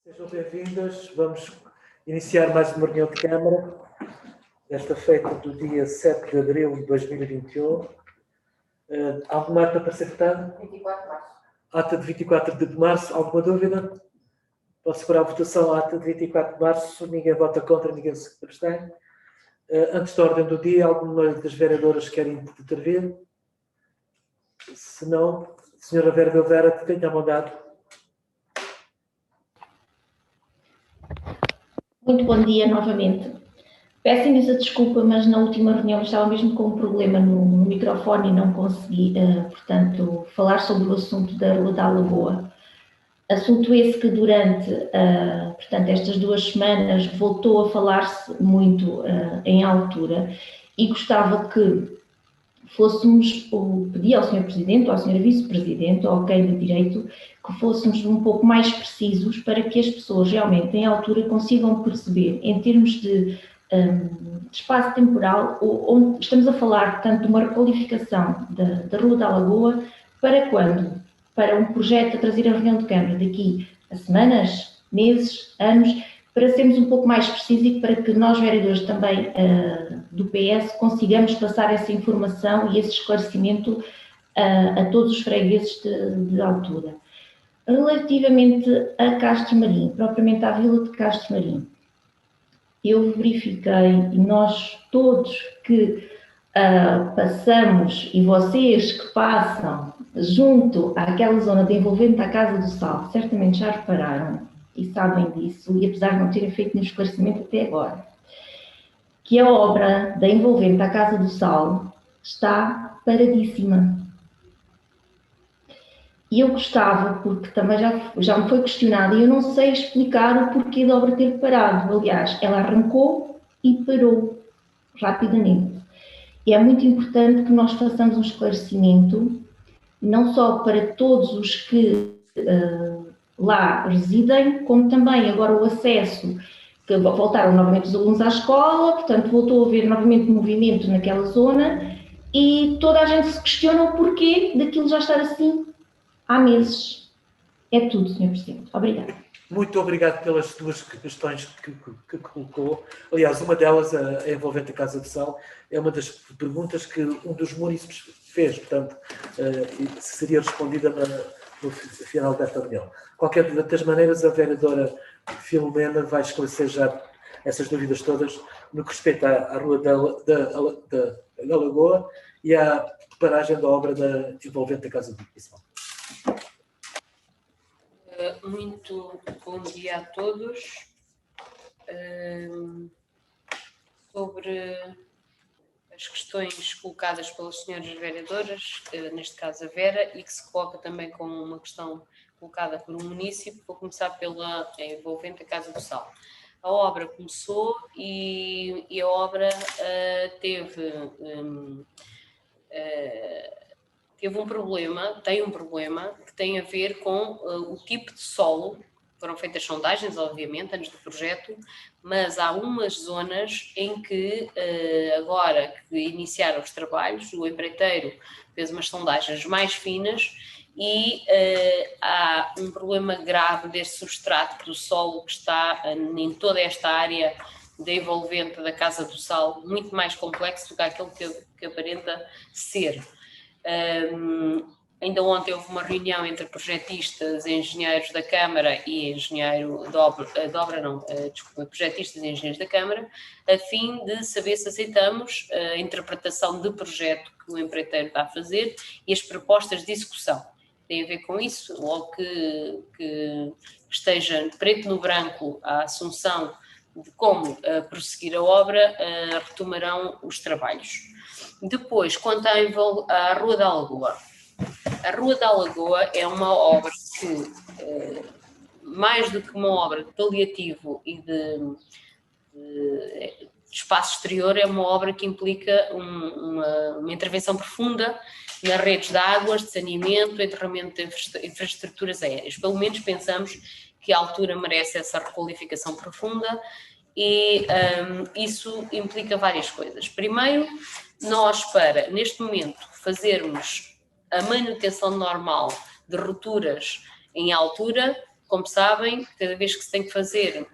Sejam bem-vindas. Vamos iniciar mais uma reunião de Câmara, desta feita do dia 7 de abril de 2021. Alguma ata para ser votada? 24 de março. Ata de 24 de março. Alguma dúvida? Posso pôr à votação a ata de 24 de março. Ninguém vota contra, ninguém se abstém. Antes da ordem do dia, alguma das vereadoras querem intervir? Se não, Senhora Vereadora Vera, tenha a bondade. Muito bom dia novamente. Peço imensa desculpa, mas na última reunião estava mesmo com um problema no microfone e não consegui, portanto, falar sobre o assunto da Rua da Lagoa. Assunto esse que durante, portanto, estas 2 semanas voltou a falar-se muito em altura e gostava que fôssemos, pedir ao Sr. Presidente ou à Sra. Vice-Presidente ou a quem de direito, que fôssemos um pouco mais precisos para que as pessoas realmente em altura consigam perceber, em termos de espaço temporal, onde estamos a falar, portanto, de uma requalificação da Rua da Lagoa, para quando? Para um projeto a trazer a reunião de Câmara daqui a semanas, meses, anos, para sermos um pouco mais precisos e para que nós, vereadores também do PS, consigamos passar essa informação e esse esclarecimento a todos os fregueses de altura. Relativamente a Castro Marim, propriamente à Vila de Castro Marim, eu verifiquei, e nós todos que passamos, e vocês que passam junto àquela zona de envolvente à Casa do Sal, certamente já repararam e sabem disso, e apesar de não terem feito nenhum esclarecimento até agora, que a obra da envolvente à Casa do Sal está paradíssima. E eu gostava, porque também já me foi questionado, e eu não sei explicar o porquê da obra ter parado. Aliás, ela arrancou e parou rapidamente. E é muito importante que nós façamos um esclarecimento, não só para todos os que lá residem, como também agora o acesso, que voltaram novamente os alunos à escola, portanto voltou a haver novamente movimento naquela zona e toda a gente se questiona o porquê daquilo já estar assim há meses. É tudo, Sr. Presidente. Obrigada. Muito obrigado pelas 2 questões que colocou. Aliás, uma delas, a envolvente a Casa do Sal, é uma das perguntas que um dos munícipes fez, portanto, seria respondida no final desta reunião. Qualquer das maneiras, a vereadora Filomena vai esclarecer já essas dúvidas todas no que respeita à Rua da Lagoa e à paragem da obra da envolvente a Casa do Sal. Muito bom dia a todos. Sobre as questões colocadas pelas senhoras vereadoras, neste caso a Vera, e que se coloca também como uma questão colocada por um município, vou começar pela envolvente a Casa do Sal. A obra começou e a obra teve um problema, tem um problema que tem a ver com o tipo de solo. Foram feitas sondagens, obviamente, antes do projeto, mas há umas zonas em que, agora que iniciaram os trabalhos, o empreiteiro fez umas sondagens mais finas e há um problema grave deste substrato do solo que está em toda esta área da envolvente da Casa do Sal, muito mais complexo do que aquilo que aparenta ser. Ainda ontem houve uma reunião entre projetistas, engenheiros da Câmara e projetistas e engenheiros da Câmara, a fim de saber se aceitamos a interpretação de projeto que o empreiteiro está a fazer e as propostas de execução. Tem a ver com isso, logo que esteja preto no branco a assunção de como prosseguir a obra, retomarão os trabalhos. Depois, quanto à Rua da Lagoa. A Rua da Lagoa é uma obra que, mais do que uma obra de paliativo e de espaço exterior, é uma obra que implica uma intervenção profunda nas redes de águas, de saneamento, enterramento de infraestruturas aéreas. Pelo menos pensamos que a altura merece essa requalificação profunda e isso implica várias coisas. Primeiro, nós, para, neste momento, fazermos a manutenção normal de rupturas em altura, como sabem, cada vez que se tem que fazer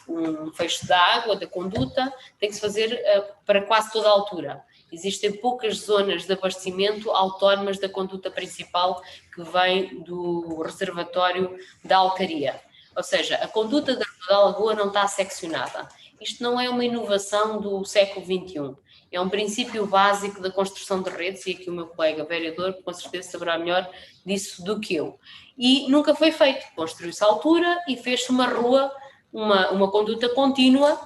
um fecho da água, da conduta, tem que se fazer para quase toda a altura. Existem poucas zonas de abastecimento autónomas da conduta principal que vem do reservatório da Alcaria. Ou seja, a conduta da Rua da Lagoa não está seccionada. Isto não é uma inovação do século XXI. É um princípio básico da construção de redes, e aqui o meu colega vereador, com certeza saberá melhor disso do que eu. E nunca foi feito. Construiu-se à altura e fez-se uma rua, uma conduta contínua.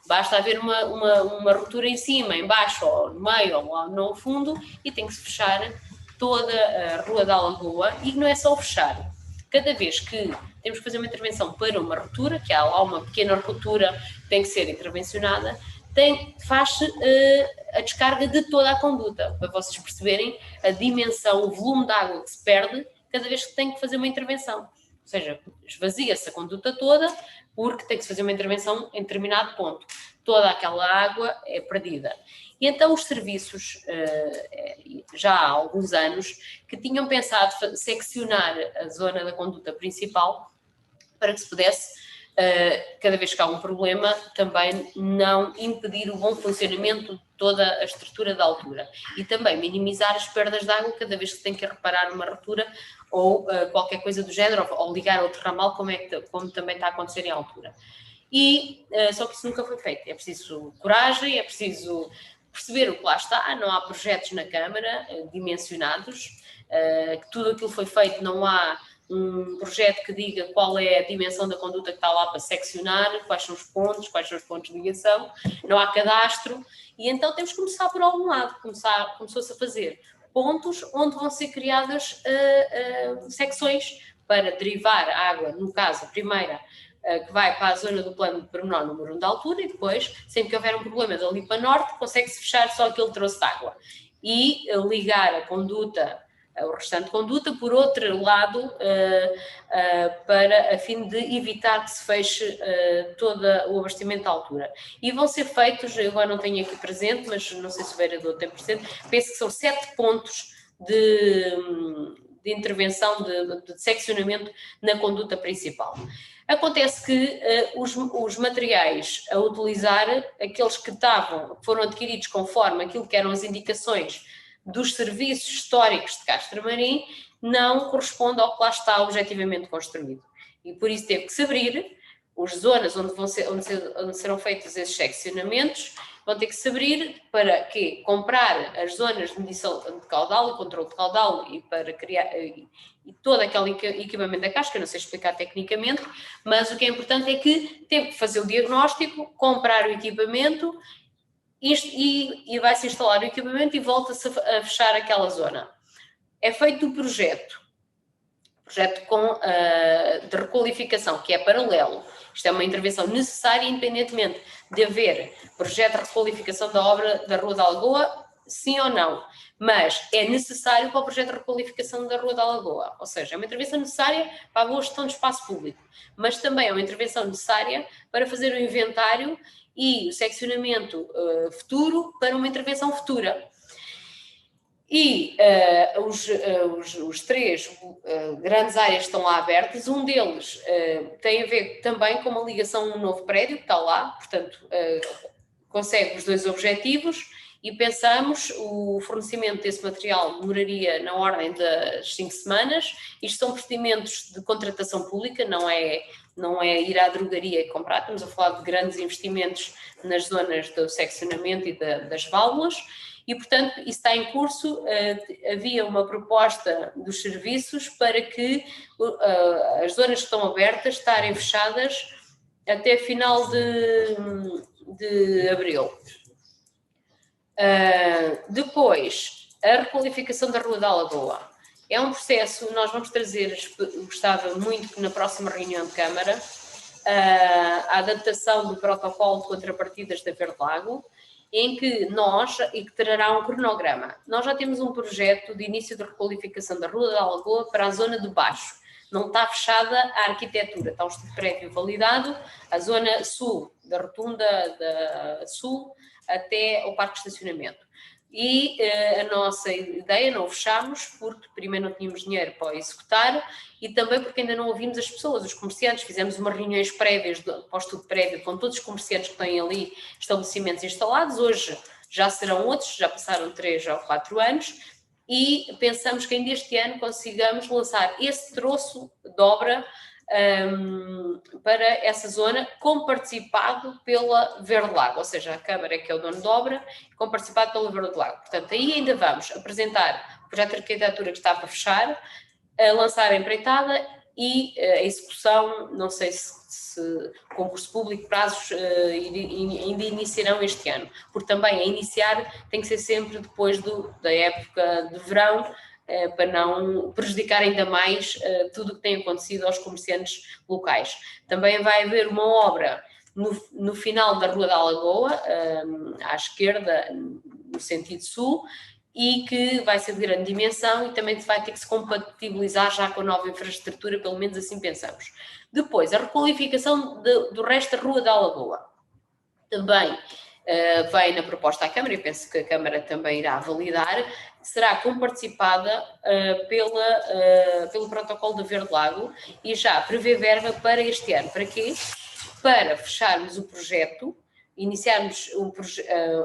Basta haver uma ruptura em cima, em baixo, ou no meio, ou no fundo, e tem que se fechar toda a Rua da Lagoa. E não é só fechar. Cada vez que temos que fazer uma intervenção para uma ruptura, que há lá uma pequena ruptura que tem que ser intervencionada, faz-se a descarga de toda a conduta, para vocês perceberem a dimensão, o volume de água que se perde cada vez que tem que fazer uma intervenção. Ou seja, esvazia-se a conduta toda porque tem que se fazer uma intervenção em determinado ponto. Toda aquela água é perdida. E então os serviços, já há alguns anos, que tinham pensado seccionar a zona da conduta principal para que se pudesse, cada vez que há um problema, também não impedir o bom funcionamento de toda a estrutura da altura e também minimizar as perdas de água cada vez que se tem que reparar uma ruptura ou qualquer coisa do género, ou ligar outro ramal, como também está a acontecer em altura. Só que isso nunca foi feito. É preciso coragem, é preciso perceber o que lá está. Não há projetos na Câmara dimensionados, que tudo aquilo foi feito, não há um projeto que diga qual é a dimensão da conduta que está lá para seccionar, quais são os pontos de ligação, não há cadastro, e então temos que começar por algum lado. Começou-se a fazer pontos onde vão ser criadas secções para derivar a água, no caso, a primeira, que vai para a zona do plano de pormenor número 1 da altura, e depois, sempre que houver um problema dali para norte, consegue-se fechar só aquele troço de água e ligar a conduta, o restante conduta, por outro lado, a fim de evitar que se feche todo o abastecimento à altura. E vão ser feitos, eu agora não tenho aqui presente, mas não sei se o vereador tem presente, penso que são 7 pontos de intervenção, de seccionamento na conduta principal. Acontece que os materiais a utilizar, aqueles que foram adquiridos conforme aquilo que eram as indicações dos serviços históricos de Castro Marim, não corresponde ao que lá está objetivamente construído. E por isso teve que se abrir as zonas onde serão feitos esses seccionamentos, vão ter que se abrir para quê? Comprar as zonas de medição de caudal e controle de caudal e para criar e todo aquele equipamento da casca, não sei explicar tecnicamente, mas o que é importante é que teve que fazer o diagnóstico, comprar o equipamento e vai-se instalar o equipamento e volta-se a fechar aquela zona. É feito o projeto de requalificação, que é paralelo. Isto é uma intervenção necessária, independentemente de haver projeto de requalificação da obra da Rua da Lagoa, sim ou não. Mas é necessário para o projeto de requalificação da Rua da Lagoa. Ou seja, é uma intervenção necessária para a boa gestão do espaço público, mas também é uma intervenção necessária para fazer o inventário e o seccionamento futuro para uma intervenção futura. E os 3 grandes áreas que estão lá abertas, um deles tem a ver também com uma ligação a um novo prédio que está lá, portanto, consegue os 2 objetivos e pensamos o fornecimento desse material demoraria na ordem das 5 semanas. Isto são procedimentos de contratação pública, não é ir à drogaria e comprar, estamos a falar de grandes investimentos nas zonas do seccionamento e das válvulas. E, portanto, isso está em curso. Havia uma proposta dos serviços para que as zonas que estão abertas estarem fechadas até final de abril. Depois, a requalificação da Rua da Lagoa. É um processo, nós vamos trazer, gostava muito que na próxima reunião de Câmara, a adaptação do protocolo de contrapartidas da Verde Lago, em que e que trará um cronograma. Nós já temos um projeto de início de requalificação da Rua da Lagoa para a zona de baixo. Não está fechada a arquitetura, está um prédio validado, a zona sul, da rotunda da sul até ao parque de estacionamento. E a nossa ideia não o fechámos porque primeiro não tínhamos dinheiro para executar e também porque ainda não ouvimos as pessoas, os comerciantes. Fizemos umas reuniões prévias, pós-estudo prévio, com todos os comerciantes que têm ali estabelecimentos instalados. Hoje já serão outros, já passaram 3 ou 4 anos e pensamos que ainda este ano consigamos lançar esse troço de obra para essa zona, com participado pela Verde Lago, ou seja, a Câmara é que é o dono de obra, com participado pela Verde Lago. Portanto, aí ainda vamos apresentar o projeto de arquitetura que está para fechar, lançar a empreitada e a execução, não sei se concurso público, prazos ainda iniciarão este ano, porque também a iniciar tem que ser sempre depois da época de verão, para não prejudicar ainda mais tudo o que tem acontecido aos comerciantes locais. Também vai haver uma obra no final da Rua da Alagoa, à esquerda, no sentido sul, e que vai ser de grande dimensão e também vai ter que se compatibilizar já com a nova infraestrutura, pelo menos assim pensamos. Depois, a requalificação do resto da Rua da Alagoa. Também vem na proposta à Câmara, eu penso que a Câmara também irá validar, será comparticipada pelo protocolo da Verde Lago e já prevê verba para este ano. Para quê? Para fecharmos o projeto, iniciarmos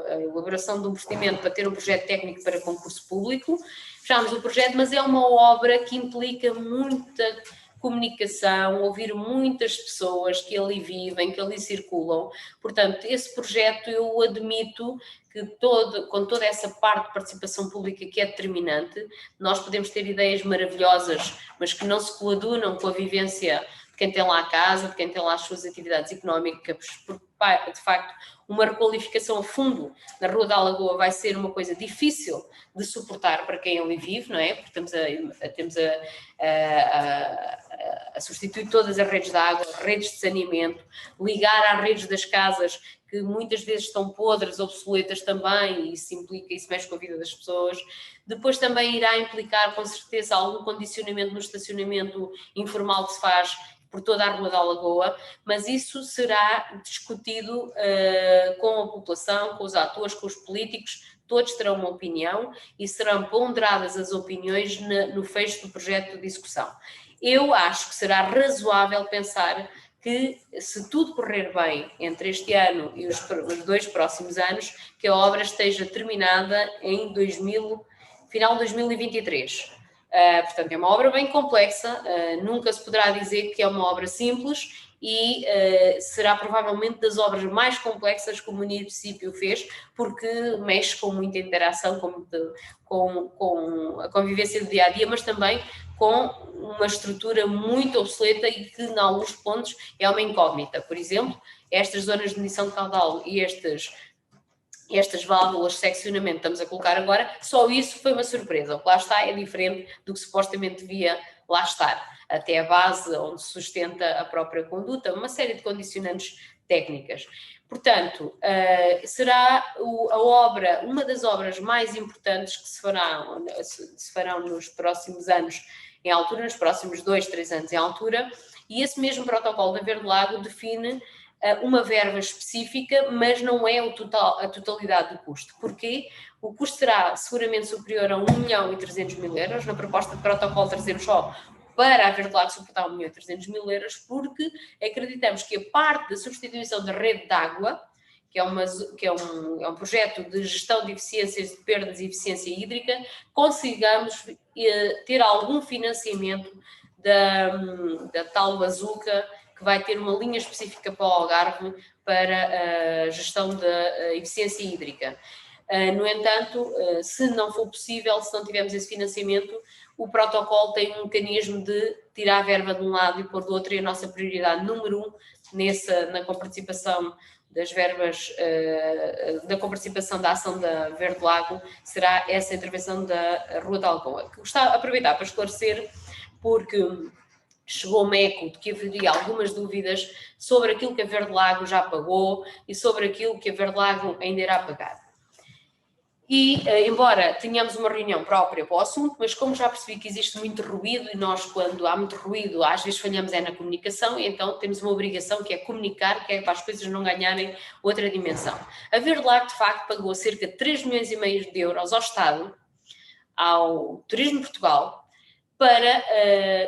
a elaboração de um procedimento para ter um projeto técnico para concurso público, fecharmos o projeto, mas é uma obra que implica muita comunicação, ouvir muitas pessoas que ali vivem, que ali circulam. Portanto, esse projeto eu admito que com toda essa parte de participação pública que é determinante, nós podemos ter ideias maravilhosas, mas que não se coadunam com a vivência de quem tem lá a casa, de quem tem lá as suas atividades económicas, porque de facto uma requalificação a fundo na Rua da Alagoa vai ser uma coisa difícil de suportar para quem ali vive, não é? Porque temos a substituir todas as redes de água, redes de saneamento, ligar às redes das casas que muitas vezes estão podres, obsoletas também, e isso implica, isso mexe com a vida das pessoas. Depois também irá implicar, com certeza, algum condicionamento no estacionamento informal que se faz por toda a Rua da Alagoa, mas isso será discutido com a população, com os atores, com os políticos, todos terão uma opinião e serão ponderadas as opiniões no fecho do projeto de execução. Eu acho que será razoável pensar que, se tudo correr bem entre este ano e os 2 próximos anos, que a obra esteja terminada em final de 2023. Portanto, é uma obra bem complexa, nunca se poderá dizer que é uma obra simples e será provavelmente das obras mais complexas que o município fez, porque mexe com muita interação, com a convivência do dia-a-dia, mas também com uma estrutura muito obsoleta e que, em alguns pontos, é uma incógnita. Por exemplo, estas zonas de medição de caudal e estas válvulas de seccionamento que estamos a colocar agora, só isso foi uma surpresa. O que lá está é diferente do que supostamente devia lá estar. Até a base onde se sustenta a própria conduta, uma série de condicionantes técnicas. Portanto, será a obra, uma das obras mais importantes que se farão nos próximos anos em altura, nos próximos 2, 3 anos em altura, e esse mesmo protocolo da Verde Lago define uma verba específica, mas não é a totalidade do custo. Porquê? O custo será seguramente superior a 1.300.000 euros. Na proposta de protocolo trazemos só para a Verde Lago suportar 1.300.000 euros, porque acreditamos que a parte da substituição da rede de água, que é um projeto de gestão de eficiências de perdas e eficiência hídrica, consigamos ter algum financiamento da tal bazuca, que vai ter uma linha específica para o Algarve para a gestão da eficiência hídrica. No entanto, se não for possível, se não tivermos esse financiamento, o protocolo tem um mecanismo de tirar a verba de um lado e pôr do outro, e a nossa prioridade número 1 na comparticipação das verbas, da comparticipação da ação da Verde Lago será essa intervenção da Rua da Alagoa. Gostava de aproveitar para esclarecer, porque chegou-me eco de que haveria algumas dúvidas sobre aquilo que a Verde Lago já pagou e sobre aquilo que a Verde Lago ainda irá pagar. E, embora tenhamos uma reunião própria para o assunto, mas como já percebi que existe muito ruído e nós, quando há muito ruído, às vezes falhamos na comunicação, e então temos uma obrigação que é comunicar, que é para as coisas não ganharem outra dimensão. A Verdelag, de facto, pagou cerca de 3,5 milhões de euros ao Estado, ao Turismo de Portugal,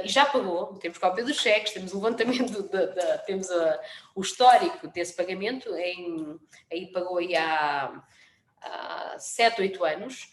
e já pagou, temos cópia dos cheques, temos o levantamento, temos o histórico desse pagamento, aí pagou aí há 7, 8 anos,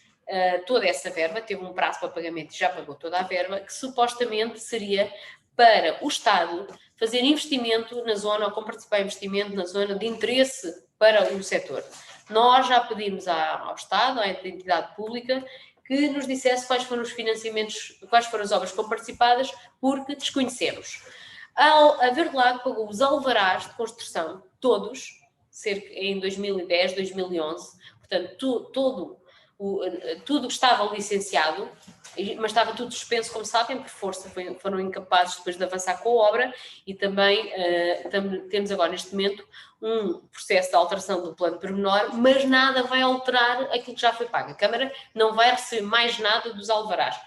toda essa verba, teve um prazo para pagamento e já pagou toda a verba, que supostamente seria para o Estado fazer investimento na zona, ou como participar em investimento na zona de interesse para o setor. Nós já pedimos ao Estado, à entidade pública, que nos dissesse quais foram os financiamentos, quais foram as obras comparticipadas, porque desconhecemos. A Verdelag pagou os alvarás de construção, todos, cerca em 2010, 2011, portanto, tudo estava licenciado, mas estava tudo suspenso, como sabem, por força, foram incapazes depois de avançar com a obra, e também temos agora, neste momento, um processo de alteração do plano pormenor, mas nada vai alterar aquilo que já foi pago. A Câmara não vai receber mais nada dos alvarás.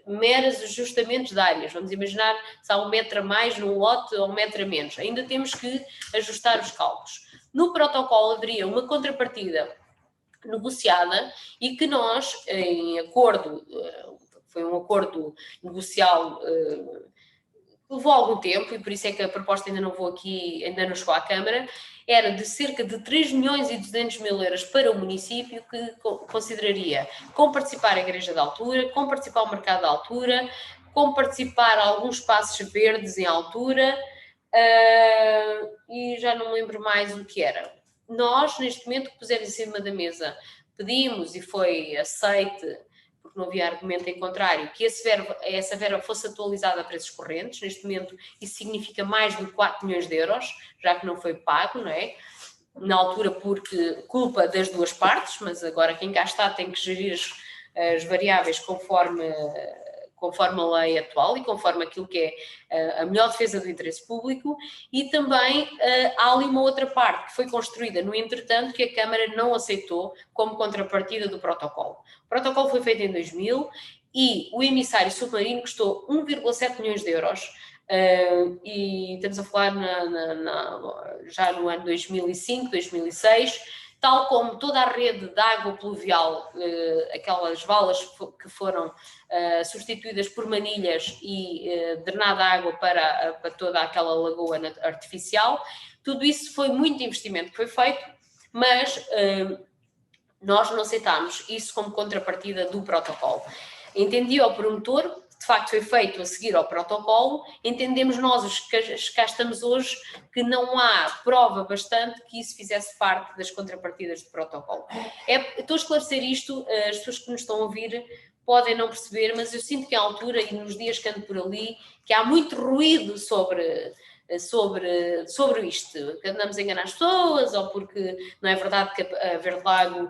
Meros ajustamentos de áreas, vamos imaginar se há 1 metro a mais num lote ou 1 metro a menos. Ainda temos que ajustar os cálculos. No protocolo haveria uma contrapartida negociada e que nós, em acordo, foi um acordo negocial que levou algum tempo, e por isso é que a proposta ainda não chegou à Câmara, era de cerca de 3.200.000 euros para o município, que consideraria comparticipar a Igreja da Altura, comparticipar o Mercado da Altura, comparticipar alguns espaços verdes em altura, e já não me lembro mais o que era. Nós, neste momento, que pusemos em cima da mesa, pedimos, e foi aceite, porque não havia argumento em contrário, que essa verba fosse atualizada a preços correntes. Neste momento, isso significa mais de 4 milhões de euros, já que não foi pago, não é? Na altura, porque culpa das duas partes, mas agora quem cá está tem que gerir as variáveis conforme a lei atual e conforme aquilo que é a melhor defesa do interesse público. E também há ali uma outra parte que foi construída, no entretanto, que a Câmara não aceitou como contrapartida do protocolo. O protocolo foi feito em 2000 e o emissário submarino custou 1,7 milhões de euros, e estamos a falar já no ano 2005, 2006, tal como toda a rede de água pluvial, aquelas valas que foram substituídas por manilhas e drenada água para toda aquela lagoa artificial. Tudo isso foi muito investimento que foi feito, mas nós não aceitámos isso como contrapartida do protocolo. Entendi ao promotor, de facto foi feito a seguir ao protocolo, entendemos nós, os que cá estamos hoje, que não há prova bastante que isso fizesse parte das contrapartidas do protocolo. Estou a esclarecer isto, as pessoas que nos estão a ouvir podem não perceber, mas eu sinto que à altura e nos dias que ando por ali, que há muito ruído sobre isto, que andamos a enganar as pessoas, ou porque não é verdade que a Verdelag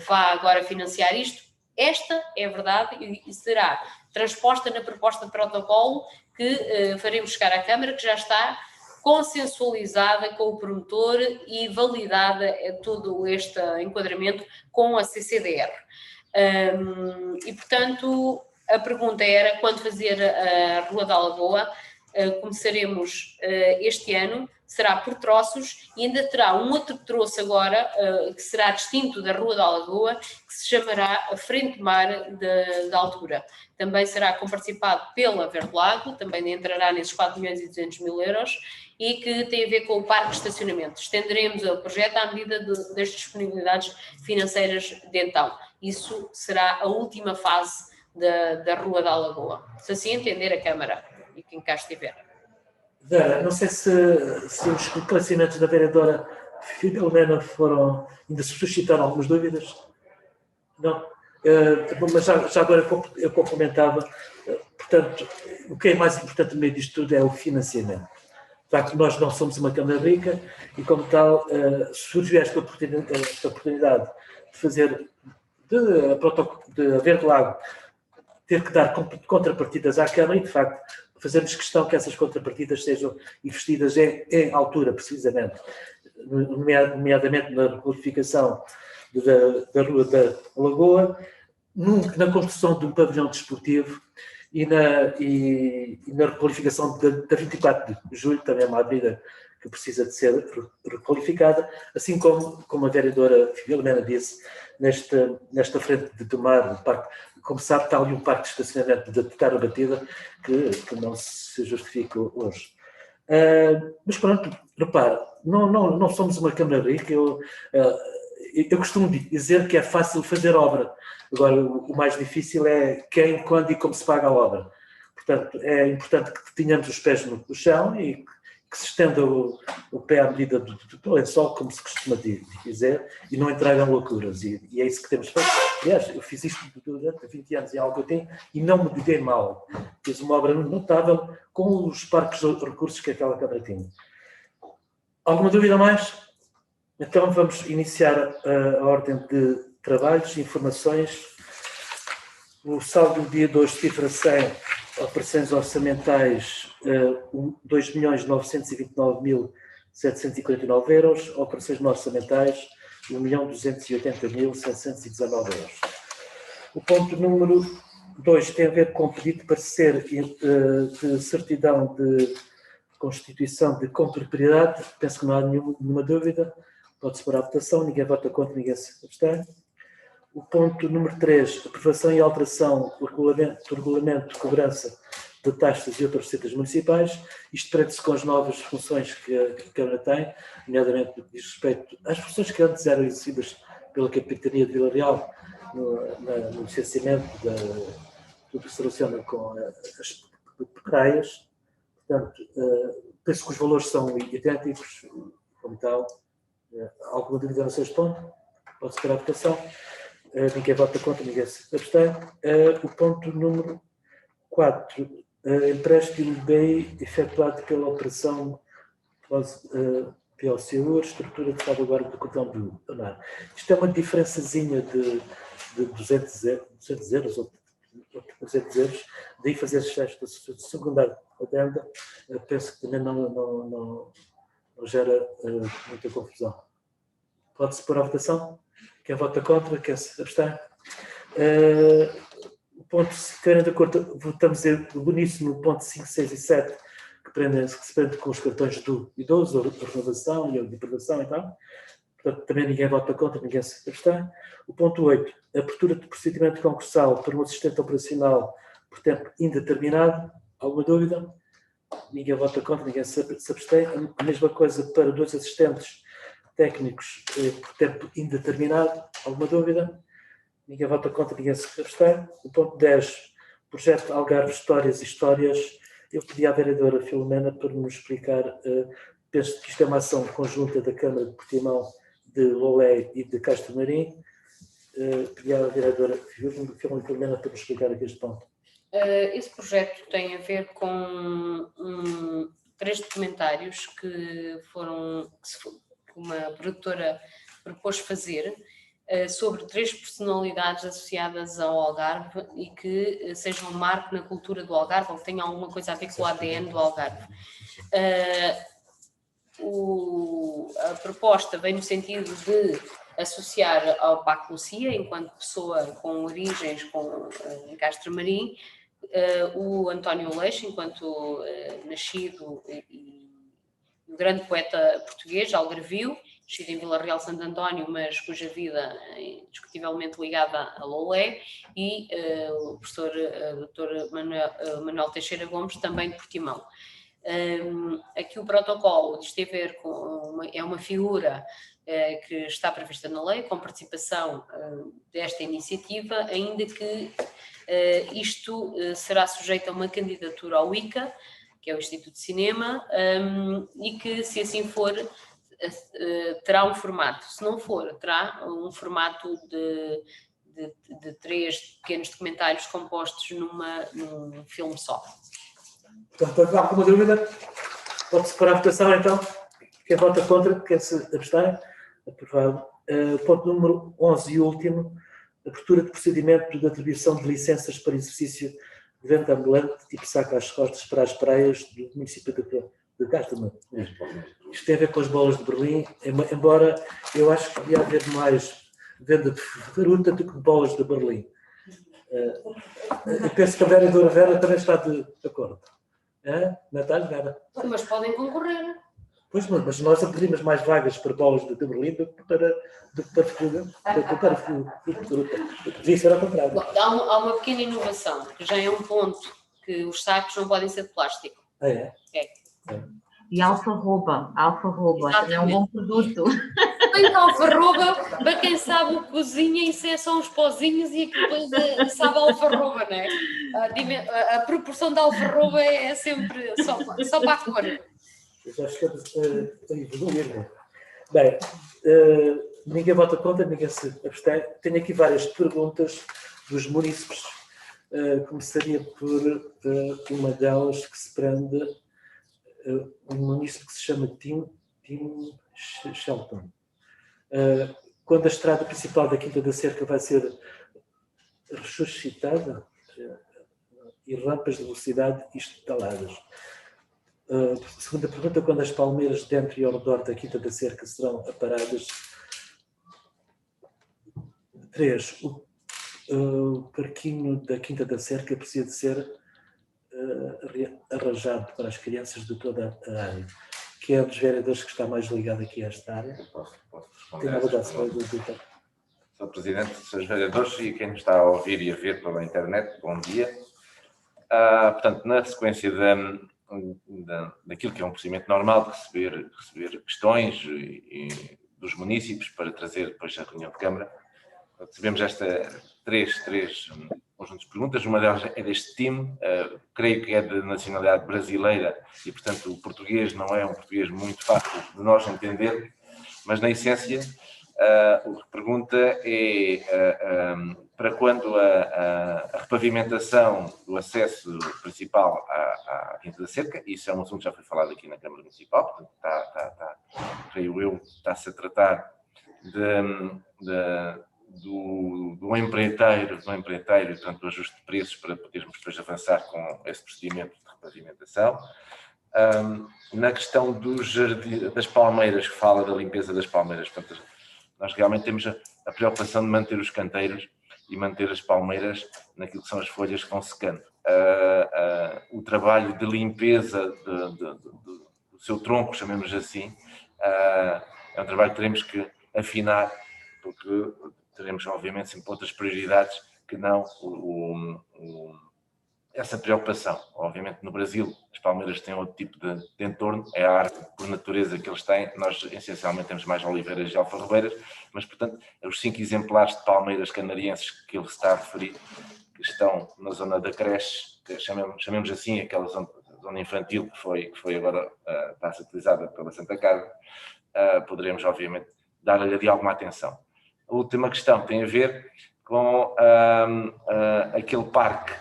vá agora financiar isto. Esta é a verdade e será transposta na proposta de protocolo que faremos chegar à Câmara, que já está consensualizada com o promotor e validada todo este enquadramento com a CCDR. E, portanto, a pergunta era quando fazer a Rua da Lagoa. Começaremos este ano, será por troços, e ainda terá um outro troço agora, que será distinto da Rua da Lagoa, que se chamará a Frente Mar da Altura. Também será comparticipado pela Verdelag, também entrará nesses 4.200.000 euros, e que tem a ver com o parque de estacionamento. Estenderemos o projeto à medida das disponibilidades financeiras de então. Isso será a última fase da Rua da Lagoa, se assim entender a Câmara e quem cá estiver. Vera, não sei se os esclarecimentos da vereadora Filomena ainda se suscitaram algumas dúvidas. Não? Mas já agora eu complementava, portanto, o que é mais importante no meio disto tudo é o financiamento. De facto, nós não somos uma Câmara rica e, como tal, surgiu esta oportunidade de fazer de Verdelag ter que dar contrapartidas à Câmara e, de facto, fazemos questão que essas contrapartidas sejam investidas em altura, precisamente, nomeadamente na requalificação da Rua da Lagoa, na construção de um pavilhão desportivo e na requalificação da 24 de Julho, também é uma avenida que precisa de ser requalificada, assim como a vereadora Filomena disse, nesta frente de Tomar, o parque, como sabe, está ali um parque de estacionamento de terra batida que não se justifica hoje. Mas pronto, repara, não somos uma Câmara rica, eu costumo dizer que é fácil fazer obra, agora o mais difícil é quem, quando e como se paga a obra. Portanto, é importante que tenhamos os pés no chão e que se estenda o pé à medida do lençol, como se costuma dizer, e não entrar em loucuras. E é isso que temos feito. Aliás, eu fiz isto durante 20 anos em Alcotim e não me dei mal. Fiz uma obra notável com os parques de recursos que aquela Câmara tinha. Alguma dúvida mais? Então vamos iniciar a ordem de trabalhos, informações. O saldo do dia 2 cifra 100, operações orçamentais 2.929.749 euros, operações não orçamentais 1.280.719 euros. O ponto número 2 tem a ver com o pedido de parecer de certidão de constituição de compropriedade. Penso que não há nenhuma dúvida. Pode-se pôr à votação, ninguém vota contra, ninguém se abstém. O ponto número 3, aprovação e alteração do regulamento de cobrança de taxas e outras receitas municipais. Isto prende-se com as novas funções que a Câmara tem, nomeadamente no que diz respeito às funções que antes eram exercidas pela Capitania de Vila Real no licenciamento tudo que se relaciona com as praias. Portanto, penso que os valores são idênticos, como tal. Alguma dúvida no sexto ponto? Pode-se pôr à votação. Ninguém vota contra, ninguém se abstém. O ponto número 4, empréstimo BEI efetuado pela operação PLCU, estrutura de salvaguarda do cordão do mar. Isto é uma diferençazinha de 200 euros ou 200 euros, daí fazer esta segunda adenda, penso que também não gera muita confusão. Pode-se pôr à votação? Quem vota contra, quem se abstém? O ponto, se estiverem de acordo, votamos uníssono no ponto 5, 6 e 7, que se prende com os cartões do idoso, a renovação e a deprivação e tal. Portanto, também ninguém vota contra, ninguém se abstém. O ponto 8, abertura de procedimento concursal para um assistente operacional por tempo indeterminado. Alguma dúvida? Ninguém vota contra, ninguém se abstém. A mesma coisa para 2 assistentes técnicos por tempo indeterminado. Alguma dúvida? Ninguém vota contra, ninguém se abstém. O ponto 10, projeto Algarve Histórias e Histórias. Eu pedi à vereadora Filomena para nos explicar, penso que isto é uma ação conjunta da Câmara de Portimão, de Lolé e de Castro Marim. Pedi à vereadora Filomena para nos explicar aqui este ponto. Esse projeto tem a ver com 3 documentários que uma produtora propôs fazer sobre 3 personalidades associadas ao Algarve e que sejam um marco na cultura do Algarve ou que tenham alguma coisa a ver com o ADN do Algarve. A proposta vem no sentido de associar ao Paco Lucia, enquanto pessoa com origens em Castro Marim, o António Leixo, enquanto nascido e o grande poeta português, algarvio, nascido em Vila Real Santo António, mas cuja vida é indiscutivelmente ligada a Lolé, e o professor Dr. Manuel Teixeira Gomes, também de Portimão. Aqui o protocolo tem a ver com é uma figura que está prevista na lei, com participação desta iniciativa, ainda que isto será sujeito a uma candidatura ao ICA, que é o Instituto de Cinema, e que, se assim for, terá um formato. Se não for, terá um formato de 3 pequenos documentários compostos num filme só. Portanto, alguma dúvida? Pode-se pôr à votação, então. Quem vota contra, quem se abstém? Aprovado. Ponto número 11 e último, abertura de procedimento de atribuição de licenças para exercício de venda ambulante e pessaca às costas para as praias do município de Castro Marim. Isto tem a ver com as bolas de Berlim, embora eu acho que devia haver mais venda de fruta do que bolas de Berlim. Eu penso que a vereadora Vera também está de acordo. Natália, Vera? Mas podem concorrer. Pois, mas nós abrimos mais vagas para bolas de Berlim do que para fruta. Devia ser ao contrário. Bom, há uma pequena inovação, que já é um ponto, que os sacos não podem ser de plástico. É? É. E alfarroba também é um bom produto. Tem alfarroba, para quem sabe o que cozinha, isso é só uns pozinhos e aquilo sabe a alfarroba, não é? A proporção da alfarroba é sempre só para a cor. Já estamos a evoluir, não é? Bem, ninguém vota contra, ninguém se abstém. Tenho aqui várias perguntas dos munícipes. Começaria por uma delas que se prende, um munícipe que se chama Tim Shelton. Quando a estrada principal da Quinta da Cerca vai ser ressuscitada e rampas de velocidade instaladas. Segunda pergunta, quando as palmeiras dentro e ao redor da Quinta da Cerca serão aparadas? 3. O parquinho da Quinta da Cerca precisa de ser arranjado para as crianças de toda a área. Que é um dos vereadores que está mais ligado aqui a esta área? Posso responder? Tem uma verdade, Sr. Presidente, Srs. Vereadores e quem nos está a ouvir e a ver pela internet, bom dia. Portanto, na sequência daquilo que é um procedimento normal de receber questões dos munícipes para trazer depois à reunião de Câmara, recebemos três conjuntos de perguntas. Uma delas é deste time, creio que é de nacionalidade brasileira e, portanto, o português não é um português muito fácil de nós entender, mas, na essência, o que pergunta é para quando a repavimentação do acesso principal à Quinta da Cerca. Isso é um assunto que já foi falado aqui na Câmara Municipal, portanto, creio eu, está-se a tratar do empreiteiro, portanto, do ajuste de preços para podermos depois avançar com esse procedimento de repavimentação. Na questão das palmeiras, que fala da limpeza das palmeiras, portanto, nós realmente temos a preocupação de manter os canteiros e manter as palmeiras naquilo que são as folhas que vão secando. O trabalho de limpeza do seu tronco, chamemos assim, é um trabalho que teremos que afinar, porque teremos, obviamente, sempre outras prioridades que não essa preocupação. Obviamente, no Brasil, as palmeiras têm outro tipo de entorno, é a árvore por natureza que eles têm. Nós, essencialmente, temos mais oliveiras e alfarrobeiras, mas, portanto, os 5 exemplares de palmeiras canarienses que ele está a referir, que estão na zona da creche, que chamemos assim, aquela zona infantil que foi agora está a ser utilizada pela Santa Casa, poderemos, obviamente, dar-lhe ali alguma atenção. A última questão tem a ver com aquele parque,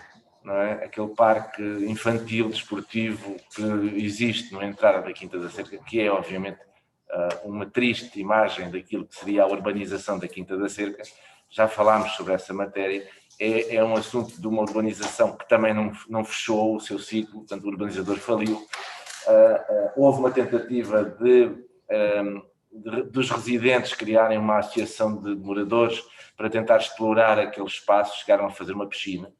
não é? Aquele parque infantil, desportivo que existe na entrada da Quinta da Cerca, que é, obviamente, uma triste imagem daquilo que seria a urbanização da Quinta da Cerca. Já falámos sobre essa matéria. É um assunto de uma urbanização que também não fechou o seu ciclo, portanto, o urbanizador faliu. Houve uma tentativa dos residentes criarem uma associação de moradores para tentar explorar aquele espaço, chegaram a fazer uma piscina,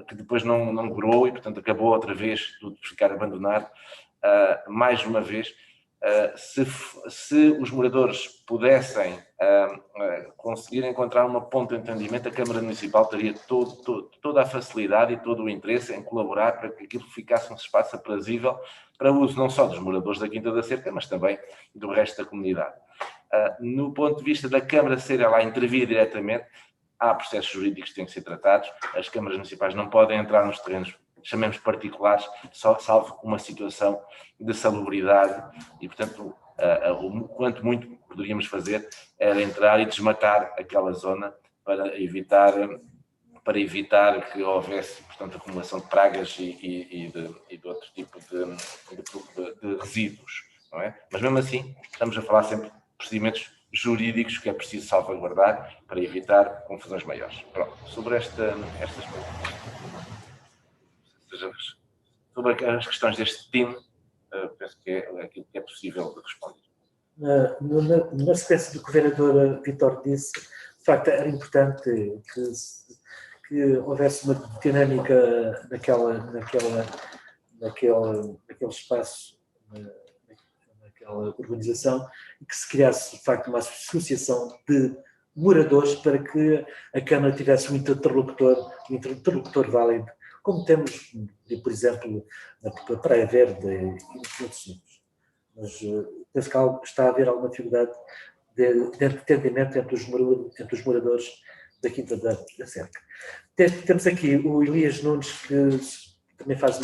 que depois não durou e, portanto, acabou outra vez tudo por ficar abandonado. Mais uma vez, se os moradores pudessem conseguir encontrar uma ponte de entendimento, a Câmara Municipal teria toda a facilidade e todo o interesse em colaborar para que aquilo ficasse um espaço aprazível para uso não só dos moradores da Quinta da Cerca, mas também do resto da comunidade. No ponto de vista da Câmara ser ela a intervir diretamente, há processos jurídicos que têm que ser tratados. As câmaras municipais não podem entrar nos terrenos, chamemos particulares, salvo uma situação de salubridade e, portanto, quanto muito poderíamos fazer era entrar e desmatar aquela zona para evitar que houvesse, portanto, acumulação de pragas e de outro tipo de resíduos, não é? Mas mesmo assim, estamos a falar sempre de procedimentos jurídicos que é preciso salvaguardar para evitar confusões maiores. Pronto, sobre estas perguntas. Sobre as questões deste time, penso que é aquilo que é possível de responder. Na sequência do que o vereador Vítor disse, de facto era importante que houvesse uma dinâmica naquele espaço, naquela urbanização, e que se criasse de facto uma associação de moradores para que a Câmara tivesse um interlocutor válido, como temos, por exemplo, na Praia Verde e outros sítios. Mas penso que está a haver alguma dificuldade de entendimento entre os moradores da Quinta da Cerca. Temos aqui o Elias Nunes, que também faz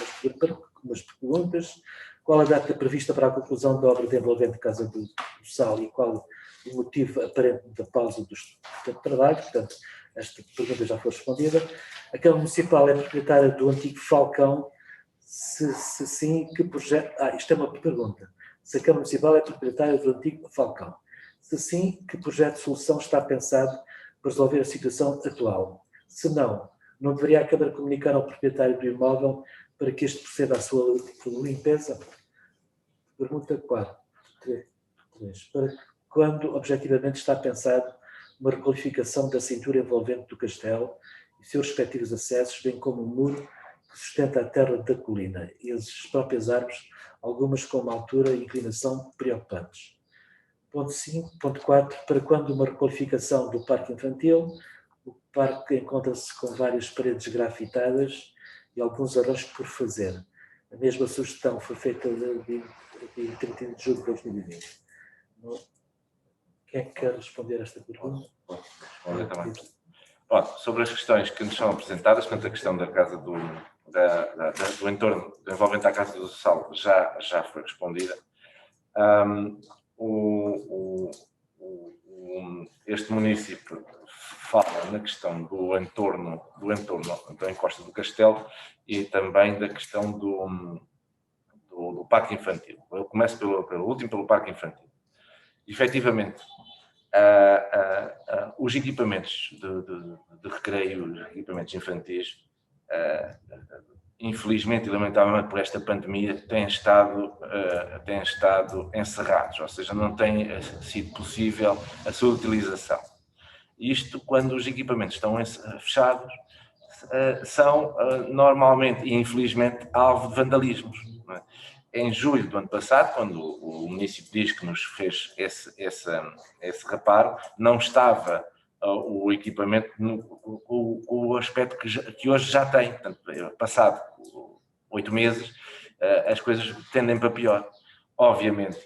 umas perguntas. Qual a data prevista para a conclusão da obra de envolvente Casa do Sal e qual o motivo aparente da pausa do trabalho? Portanto, esta pergunta já foi respondida. A Câmara Municipal é proprietária do antigo Falcão? Se sim, que projeto... isto é uma pergunta. Se a Câmara Municipal é proprietária do antigo Falcão? Se sim, que projeto de solução está pensado para resolver a situação atual? Se não, não deveria a Câmara comunicar ao proprietário do imóvel para que este proceda à sua limpeza? Pergunta 4. 3. Para quando objetivamente está pensado uma requalificação da cintura envolvente do castelo e seus respectivos acessos, bem como o muro que sustenta a terra da colina e as próprias árvores, algumas com uma altura e inclinação preocupantes? Ponto 5. Ponto 4. Para quando uma requalificação do parque infantil? O parque encontra-se com várias paredes grafitadas e alguns arranjos por fazer. A mesma sugestão foi feita em 31 de julho de 2020. Quem é que quer responder a esta pergunta? Responder também. Bom, sobre as questões que nos são apresentadas, portanto, a questão da casa do entorno envolvente à Casa do Sal já foi respondida. Este município fala na questão do entorno da encosta do castelo e também da questão do parque infantil. Eu começo pelo último, pelo parque infantil. Efetivamente, os equipamentos de recreio, os equipamentos infantis, infelizmente e lamentavelmente por esta pandemia, têm estado encerrados, ou seja, não tem sido possível a sua utilização. Isto quando os equipamentos estão fechados, são normalmente e infelizmente alvo de vandalismos. Não é? Em julho do ano passado, quando o município diz que nos fez esse reparo, não estava o equipamento com o aspecto que hoje já tem. Portanto, passado 8 meses, as coisas tendem para pior. Obviamente,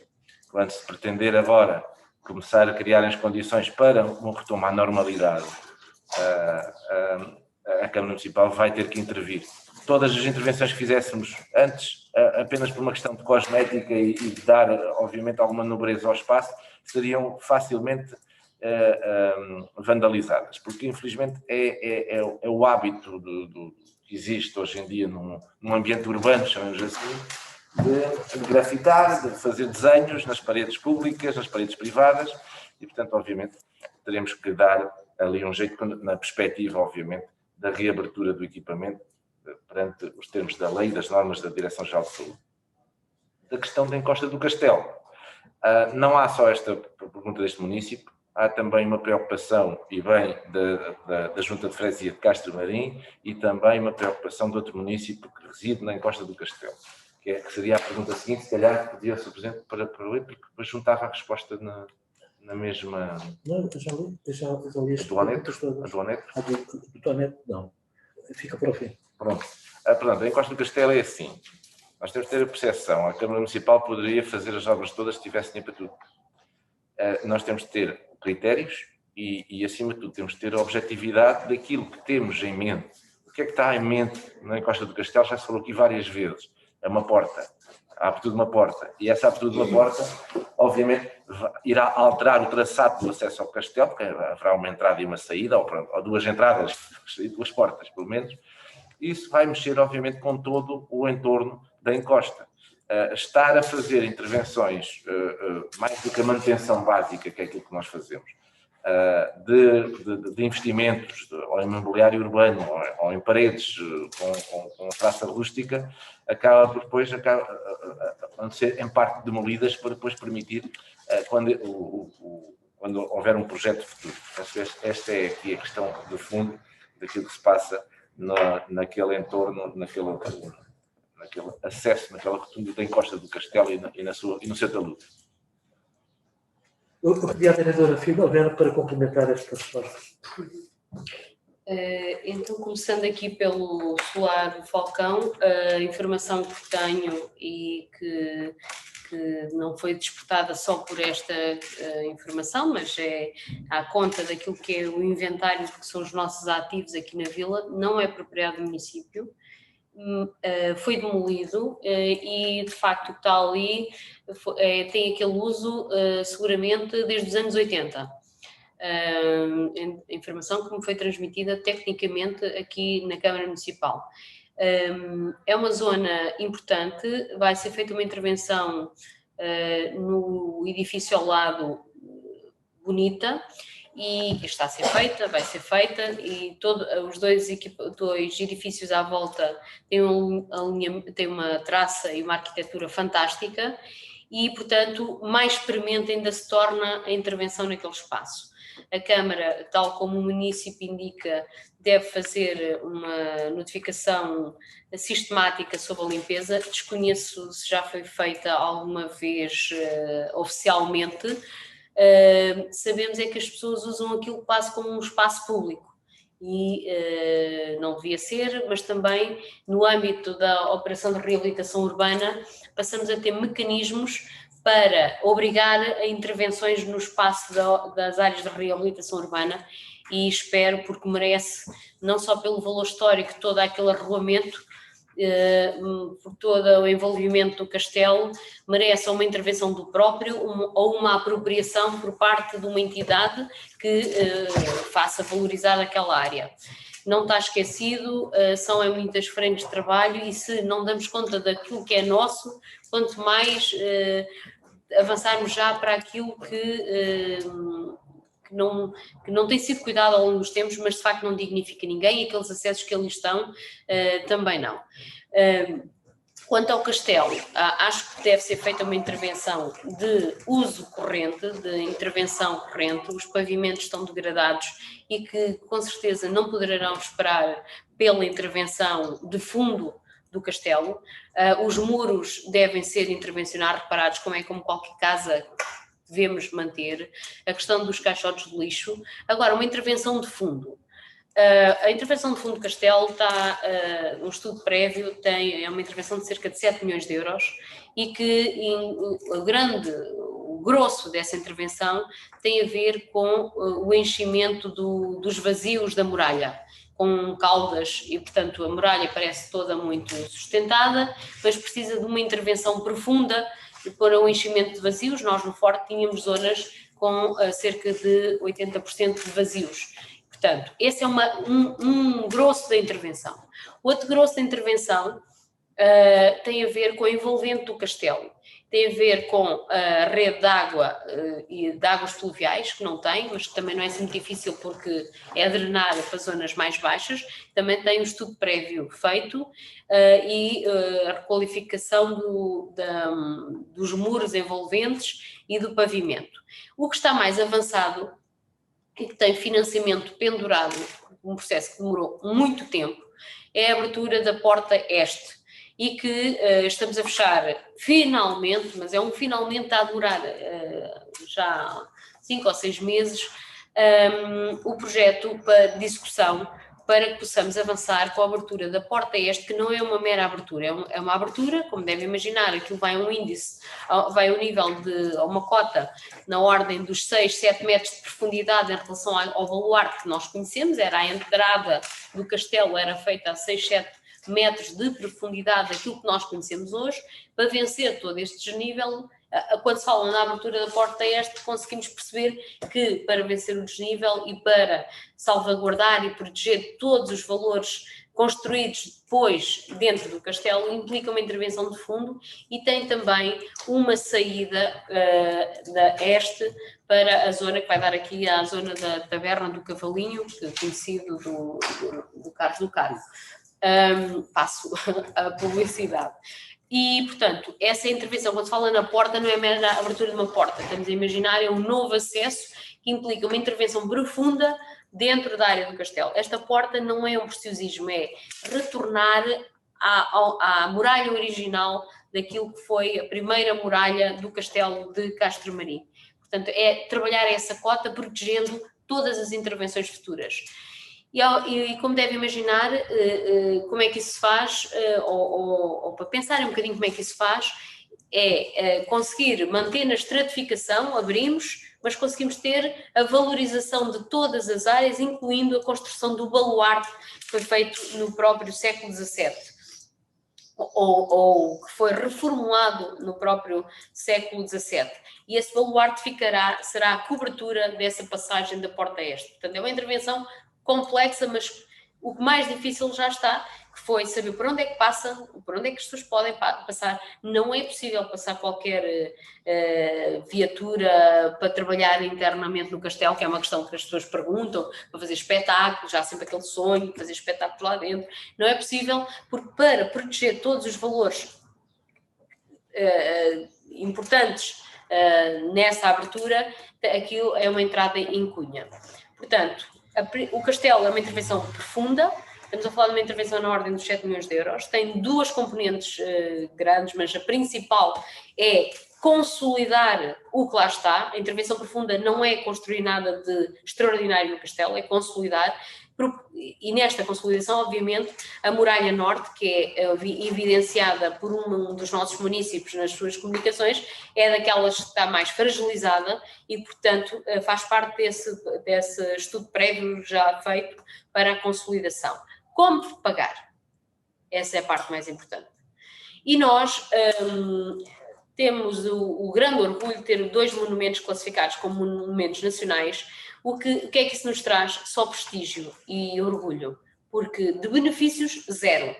quando se pretender agora começar a criar as condições para um retorno à normalidade, a Câmara Municipal vai ter que intervir. Todas as intervenções que fizéssemos antes, apenas por uma questão de cosmética e de dar, obviamente, alguma nobreza ao espaço, seriam facilmente vandalizadas, porque infelizmente é o hábito que existe hoje em dia num ambiente urbano, chamamos assim, de grafitar, de fazer desenhos nas paredes públicas, nas paredes privadas, e portanto, obviamente, teremos que dar ali um jeito na perspectiva, obviamente, da reabertura do equipamento perante os termos da lei e das normas da Direção-Geral de Saúde. Da questão da encosta do castelo. Não há só esta pergunta deste município, há também uma preocupação, e bem, da Junta de Freguesia de Castro Marim e também uma preocupação de outro município que reside na encosta do castelo, que seria a pergunta seguinte, se calhar podia ser presente para ler, porque depois juntava a resposta na mesma... Não, eu já li as perguntas todas. A do Anete? Do Anete, não. Fica para o fim. Pronto. A encosta do castelo é assim. Nós temos que ter a percepção. A Câmara Municipal poderia fazer as obras todas se tivesse dinheiro para tudo. Nós temos que ter critérios e, acima de tudo, temos que ter a objetividade daquilo que temos em mente. O que é que está em mente na encosta do castelo? Já se falou aqui várias vezes. É uma porta. A abertura de uma porta. E essa abertura de uma porta, obviamente, irá alterar o traçado do acesso ao castelo, porque haverá uma entrada e uma saída, ou duas entradas e duas portas, pelo menos. Isso vai mexer, obviamente, com todo o entorno da encosta. Estar a fazer intervenções, mais do que a manutenção básica, que é aquilo que nós fazemos, de investimentos ou em mobiliário urbano ou em paredes com traça rústica, acaba por depois ser em parte demolidas para depois permitir, quando houver um projeto futuro. Peço esta é aqui a questão de fundo daquilo que se passa naquele entorno, naquele acesso, naquela rotunda da encosta do castelo e no seu talude. Eu pedi à vereadora Filomena para complementar esta resposta. Então, começando aqui pelo solar do Falcão, a informação que tenho e que não foi despertada só por esta informação, mas é à conta daquilo que é o inventário que são os nossos ativos aqui na vila, não é propriedade do município, foi demolido e de facto o que está ali tem aquele uso seguramente desde os anos 80. A informação que me foi transmitida tecnicamente aqui na Câmara Municipal. É uma zona importante, vai ser feita uma intervenção no edifício ao lado, bonita, e que está a ser feita, vai ser feita, e os dois edifícios à volta têm uma traça e uma arquitetura fantástica, e portanto mais premente ainda se torna a intervenção naquele espaço. A Câmara, tal como o município indica, deve fazer uma notificação sistemática sobre a limpeza. Desconheço se já foi feita alguma vez oficialmente. Sabemos é que as pessoas usam aquilo quase como um espaço público e não devia ser, mas também no âmbito da operação de reabilitação urbana passamos a ter mecanismos para obrigar a intervenções no espaço das áreas de reabilitação urbana, e espero, porque merece, não só pelo valor histórico, todo aquele arruamento, por todo o envolvimento do castelo, merece uma intervenção do próprio ou uma apropriação por parte de uma entidade que faça valorizar aquela área. Não está esquecido, são muitas frentes de trabalho, e se não damos conta daquilo que é nosso, quanto mais avançarmos já para aquilo que não tem sido cuidado ao longo dos tempos, mas de facto não dignifica ninguém, e aqueles acessos que ali estão também não. Quanto ao castelo, acho que deve ser feita uma intervenção de uso corrente, de intervenção corrente. Os pavimentos estão degradados e que com certeza não poderão esperar pela intervenção de fundo do castelo. Os muros devem ser intervencionados, reparados, como qualquer casa devemos manter. A questão dos caixotes de lixo. Agora, uma intervenção de fundo. A intervenção de fundo do castelo está, um estudo prévio, é uma intervenção de cerca de 7 milhões de euros, e que o grosso dessa intervenção tem a ver com o enchimento dos vazios da muralha, com caudas, e portanto a muralha parece toda muito sustentada, mas precisa de uma intervenção profunda para o enchimento de vazios. Nós no Forte tínhamos zonas com cerca de 80% de vazios. Portanto, esse é um grosso da intervenção. Outro grosso da intervenção tem a ver com o envolvente do castelo, tem a ver com a rede de água e de águas pluviais, que não tem, mas que também não é assim muito difícil porque é drenada para zonas mais baixas. Também tem um estudo prévio feito e a requalificação dos muros envolventes e do pavimento. O que está mais avançado e que tem financiamento pendurado, um processo que demorou muito tempo, é a abertura da porta este, e que estamos a fechar finalmente, mas é um finalmente a demorar já 5 ou 6 meses, o projeto de execução para que possamos avançar com a abertura da porta este, que não é uma mera abertura, é uma abertura, como deve imaginar, aquilo vai a um índice, vai ao nível a uma cota na ordem dos 6, 7 metros de profundidade em relação ao baluarte que nós conhecemos. Era a entrada do castelo, era feita a 6, 7 metros de profundidade daquilo que nós conhecemos hoje. Para vencer todo este desnível, quando se fala na abertura da porta este, conseguimos perceber que para vencer o desnível e para salvaguardar e proteger todos os valores construídos depois dentro do castelo, implica uma intervenção de fundo, e tem também uma saída da este para a zona que vai dar aqui à zona da Taberna do Cavalinho, que é conhecido do Carlos do Carmo. Passo a publicidade. E, portanto, essa intervenção, quando se fala na porta, não é mera abertura de uma porta. Estamos a imaginar, é um novo acesso que implica uma intervenção profunda dentro da área do castelo. Esta porta não é um preciosismo, é retornar à muralha original daquilo que foi a primeira muralha do castelo de Castro Marim. Portanto, é trabalhar essa cota protegendo todas as intervenções futuras. E como deve imaginar, como é que isso se faz, ou para pensar um bocadinho como é que isso se faz, é conseguir manter na estratificação, abrimos, mas conseguimos ter a valorização de todas as áreas, incluindo a construção do baluarte que foi feito no próprio século XVII, ou que foi reformulado no próprio século XVII. E esse baluarte será a cobertura dessa passagem da Porta Este. Portanto, é uma intervenção complexa, mas o que mais difícil já está, que foi saber por onde é que passam, por onde é que as pessoas podem passar. Não é possível passar qualquer viatura para trabalhar internamente no castelo, que é uma questão que as pessoas perguntam, para fazer espetáculos, já há sempre aquele sonho de fazer espetáculos lá dentro. Não é possível, porque para proteger todos os valores importantes nessa abertura, aquilo é uma entrada em cunha. Portanto, o castelo é uma intervenção profunda, estamos a falar de uma intervenção na ordem dos 7 milhões de euros, tem duas componentes grandes, mas a principal é consolidar o que lá está. A intervenção profunda não é construir nada de extraordinário no castelo, é consolidar, e nesta consolidação, obviamente, a Muralha Norte, que é evidenciada por um dos nossos municípios nas suas comunicações, é daquelas que está mais fragilizada e, portanto, faz parte desse estudo prévio já feito para a consolidação. Como pagar? Essa é a parte mais importante. E nós temos o grande orgulho de ter 2 monumentos classificados como monumentos nacionais. O que é que isso nos traz? Só prestígio e orgulho, porque de benefícios, zero.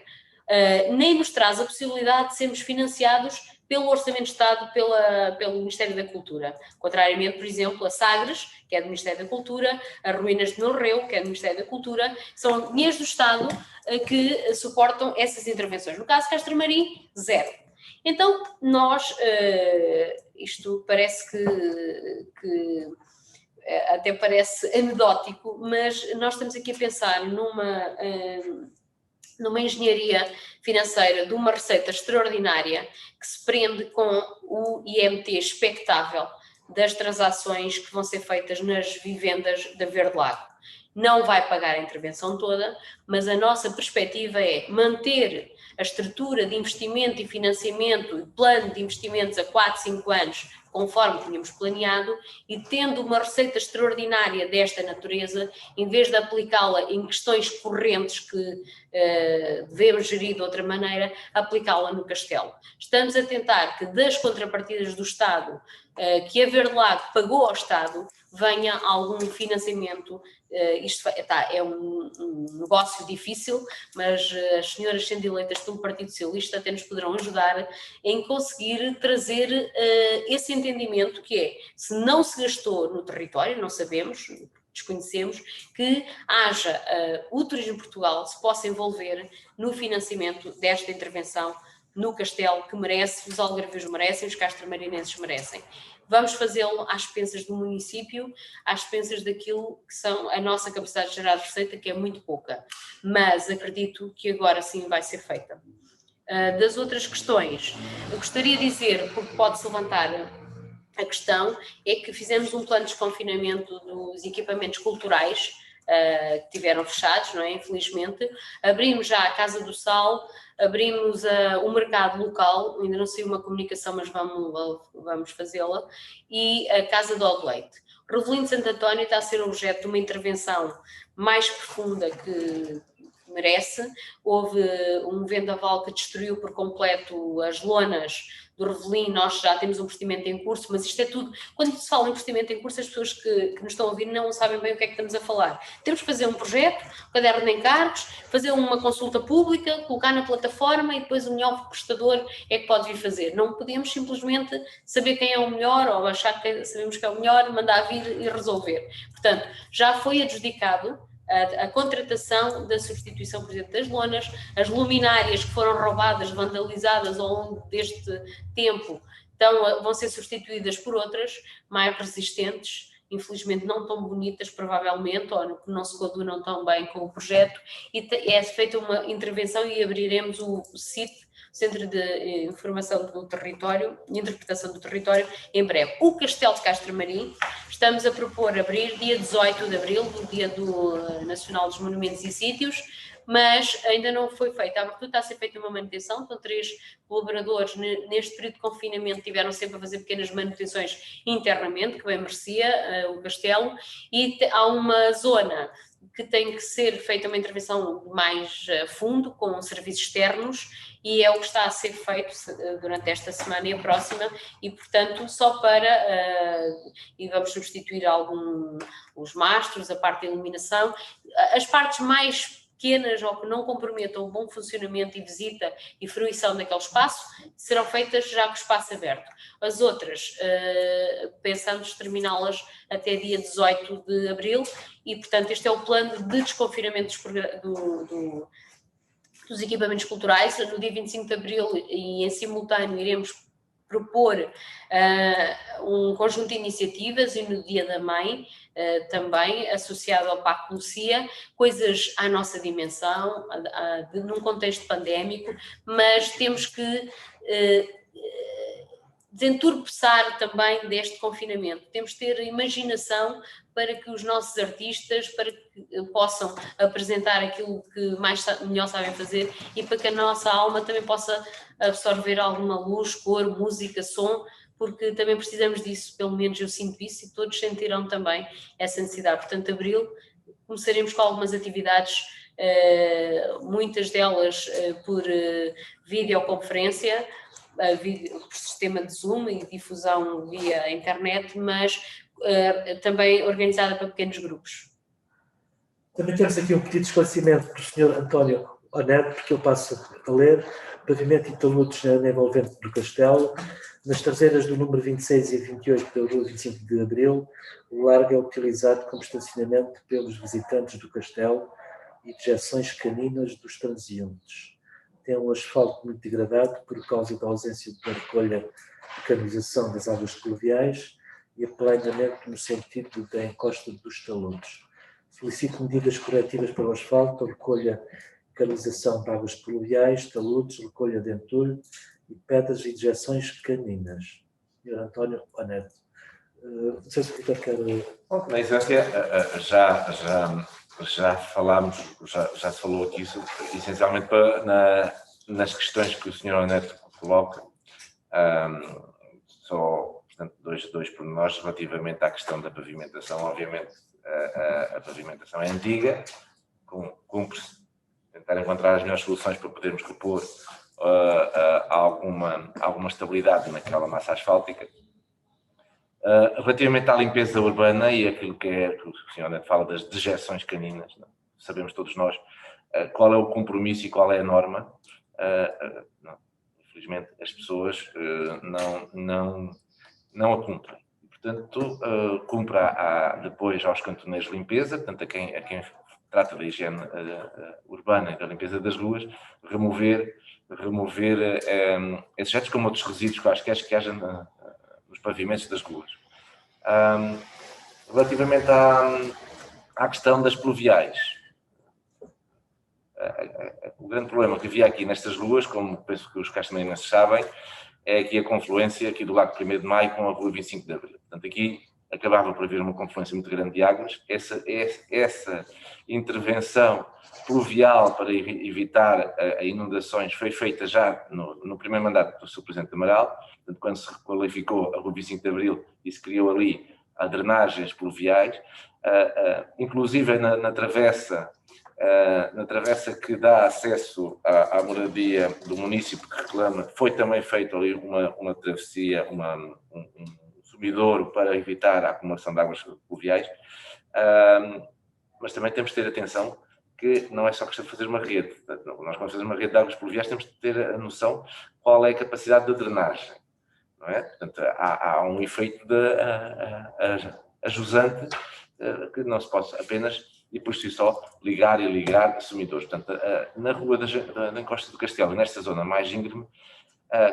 Nem nos traz a possibilidade de sermos financiados pelo Orçamento de Estado, pelo Ministério da Cultura. Contrariamente, por exemplo, a Sagres, que é do Ministério da Cultura, as Ruínas de Milreu, que é do Ministério da Cultura, são dinheiros do Estado que suportam essas intervenções. No caso de Castro Marim, zero. Então, nós, isto parece que até parece anedótico, mas nós estamos aqui a pensar numa engenharia financeira de uma receita extraordinária que se prende com o IMT expectável das transações que vão ser feitas nas vivendas da Verde Lago. Não vai pagar a intervenção toda, mas a nossa perspectiva é manter a estrutura de investimento e financiamento e plano de investimentos a 4, 5 anos, conforme tínhamos planeado, e tendo uma receita extraordinária desta natureza, em vez de aplicá-la em questões correntes que devemos gerir de outra maneira, aplicá-la no castelo. Estamos a tentar que das contrapartidas do Estado, que a Verde Lago pagou ao Estado, venha algum financiamento. Isto é um negócio difícil, mas as senhoras sendo eleitas pelo Partido Socialista até nos poderão ajudar em conseguir trazer esse entendimento que é, se não se gastou no território, não sabemos, desconhecemos, que haja o Turismo Portugal se possa envolver no financiamento desta intervenção no castelo que merece, os algarvios merecem, os castramarinenses merecem. Vamos fazê-lo às expensas do município, às expensas daquilo que são a nossa capacidade de gerar receita, que é muito pouca, mas acredito que agora sim vai ser feita. Das outras questões, eu gostaria de dizer, porque pode-se levantar a questão, é que fizemos um plano de desconfinamento dos equipamentos culturais que tiveram fechados, não é? Infelizmente. Abrimos já a Casa do Sal, abrimos o mercado local, ainda não saiu uma comunicação, mas vamos fazê-la, e a Casa do Leite. Revelino de Santo António está a ser objeto de uma intervenção mais profunda que merece. Houve um vendaval que destruiu por completo as lonas do Revelino. Nós já temos um procedimento em curso, mas isto é tudo, quando se fala em procedimento em curso, as pessoas que nos estão a ouvir não sabem bem o que é que estamos a falar. Temos que fazer um projeto, um caderno de encargos, fazer uma consulta pública, colocar na plataforma e depois o melhor prestador é que pode vir fazer. Não podemos simplesmente saber quem é o melhor ou achar que sabemos que é o melhor, mandar vir e resolver. Portanto, já foi adjudicado a contratação da substituição, por exemplo, das lonas, as luminárias que foram roubadas, vandalizadas ao longo deste tempo, vão ser substituídas por outras mais resistentes, infelizmente não tão bonitas, provavelmente, ou que não se coadunam tão bem com o projeto, e é feita uma intervenção e abriremos o CIT, Centro de Informação do Território e Interpretação do Território, em breve. O Castelo de Castramarim, estamos a propor abrir dia 18 de abril, do Dia Nacional dos Monumentos e Sítios, mas ainda não foi feita. A abertura está a ser feita uma manutenção, então 3 colaboradores neste período de confinamento tiveram sempre a fazer pequenas manutenções internamente, que bem merecia o castelo, e há uma zona que tem que ser feita uma intervenção mais a fundo, com serviços externos, e é o que está a ser feito durante esta semana e a próxima, e portanto só e vamos substituir os mastros, a parte da iluminação, as partes mais pequenas ou que não comprometam o bom funcionamento e visita e fruição daquele espaço, serão feitas já com o espaço aberto. As outras, pensamos terminá-las até dia 18 de abril, e portanto este é o plano de desconfinamento dos equipamentos culturais. No dia 25 de abril e em simultâneo iremos propor um conjunto de iniciativas, e no Dia da Mãe também, associado ao Pacto Lucia, coisas à nossa dimensão, num contexto pandémico, mas temos que desenturpeçar também deste confinamento. Temos de ter imaginação para que os nossos artistas possam apresentar aquilo que melhor sabem fazer, e para que a nossa alma também possa absorver alguma luz, cor, música, som, porque também precisamos disso, pelo menos eu sinto isso, e todos sentirão também essa necessidade. Portanto, abril, começaremos com algumas atividades, muitas delas por videoconferência, por sistema de Zoom e difusão via internet, mas também organizada para pequenos grupos. Também temos aqui um pedido de esclarecimento do Sr. António Oneto, porque eu passo a ler: pavimento e taludes na envolvente do Castelo, nas traseiras do número 26 e 28 da rua 25 de Abril, o largo é utilizado como estacionamento pelos visitantes do Castelo e dejeções caninas dos transeuntes. Tem um asfalto muito degradado por causa da ausência da recolha de canalização das águas pluviais e aplainamento no sentido da encosta dos taludes. Solicito medidas corretivas para o asfalto, recolha de canalização de águas pluviais, taludes, recolha de entulho e pedras e dejeções caninas. Sr. António Oneto. Não sei se o Vitor quer... Na essência, já falámos, já se falou aqui, essencialmente nas questões que o Sr. Oneto coloca, só, portanto, dois pormenores relativamente à questão da pavimentação. Obviamente, a pavimentação é antiga, cumpre-se tentar encontrar as melhores soluções para podermos repor alguma estabilidade naquela massa asfáltica. Relativamente à limpeza urbana e aquilo que o Sr. Neto fala das dejeções caninas, não? Sabemos todos nós qual é o compromisso e qual é a norma. Não, infelizmente as pessoas não a cumprem. Portanto, cumpra depois aos cantoneiros de limpeza, portanto a quem trata da higiene urbana e da limpeza das ruas, remover esses objetos como outros resíduos quaisquer que haja nos pavimentos das ruas. Relativamente à questão das pluviais, o grande problema que havia aqui nestas ruas, como penso que os castramarenses sabem, é aqui a confluência aqui do Lago 1º de Maio com a rua 25 de Abril. Portanto, aqui acabava por haver uma confluência muito grande de águas. Essa intervenção pluvial para evitar inundações foi feita já no primeiro mandato do Sr. Presidente Amaral. Portanto, quando se requalificou a rua 25 de Abril e se criou ali a drenagens pluviais, inclusive na travessa que dá acesso à moradia do município que reclama, foi também feita ali uma travessia, um sumidouro para evitar a acumulação de águas pluviais, mas também temos de ter atenção que não é só questão de fazer uma rede. Nós, quando fazemos uma rede de águas pluviais, temos de ter a noção qual é a capacidade de drenagem. Não é? Portanto, há um efeito ajusante que não se pode apenas, e por si só, ligar sumidores. Portanto, na rua da Encosta do Castelo, nesta zona mais íngreme,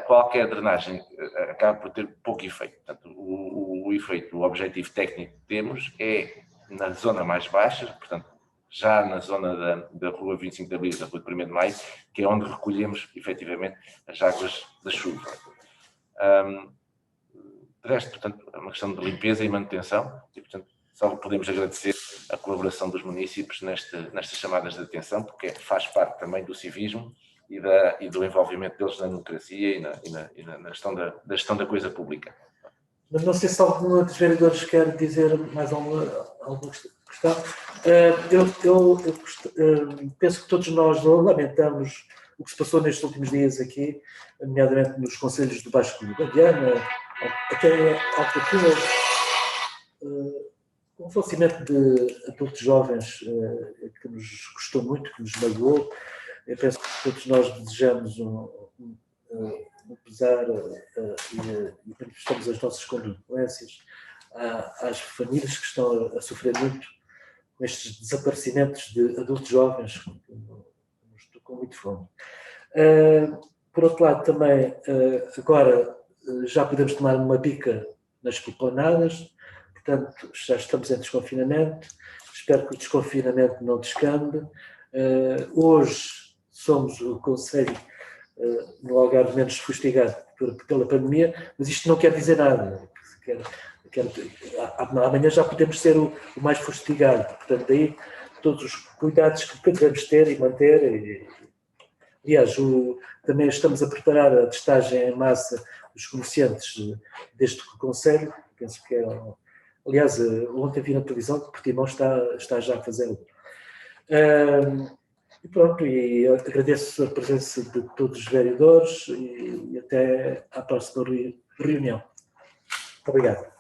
qualquer drenagem acaba por ter pouco efeito. Portanto, o o efeito, o objetivo técnico que temos é na zona mais baixa, portanto, já na zona da Rua 25 de Abril, da Rua de 1º de Maio, que é onde recolhemos, efetivamente, as águas da chuva. De resto, portanto, é uma questão de limpeza e manutenção, e, portanto, só podemos agradecer a colaboração dos municípios nestas chamadas de atenção, porque faz parte também do civismo e do envolvimento deles na democracia e na gestão da coisa pública. Mas não sei se algum dos vereadores quer dizer mais alguma questão. Eu penso que todos nós lamentamos o que se passou nestes últimos dias aqui, nomeadamente nos concelhos do Baixo Guadiana, até Alta Tua, o falecimento de adultos jovens que nos custou muito, que nos magoou. Eu penso que todos nós desejamos um pesar e manifestamos as nossas condolências às famílias que estão a sofrer muito com estes desaparecimentos de adultos jovens, que nos tocam muito fundo. Por outro lado, também, agora já podemos tomar uma bica nas esplanadas, portanto, já estamos em desconfinamento, espero que o desconfinamento não descambe. Hoje somos o concelho no Algarve menos fustigado pela pandemia, mas isto não quer dizer nada. Amanhã já podemos ser o mais fustigado, portanto, daí todos os cuidados que devemos ter e manter. Aliás, também estamos a preparar a testagem em massa dos comerciantes deste concelho, penso que é. Aliás, ontem vi na televisão que Portimão está já a fazê-lo. E pronto, e agradeço a presença de todos os vereadores e até à próxima reunião. Obrigado.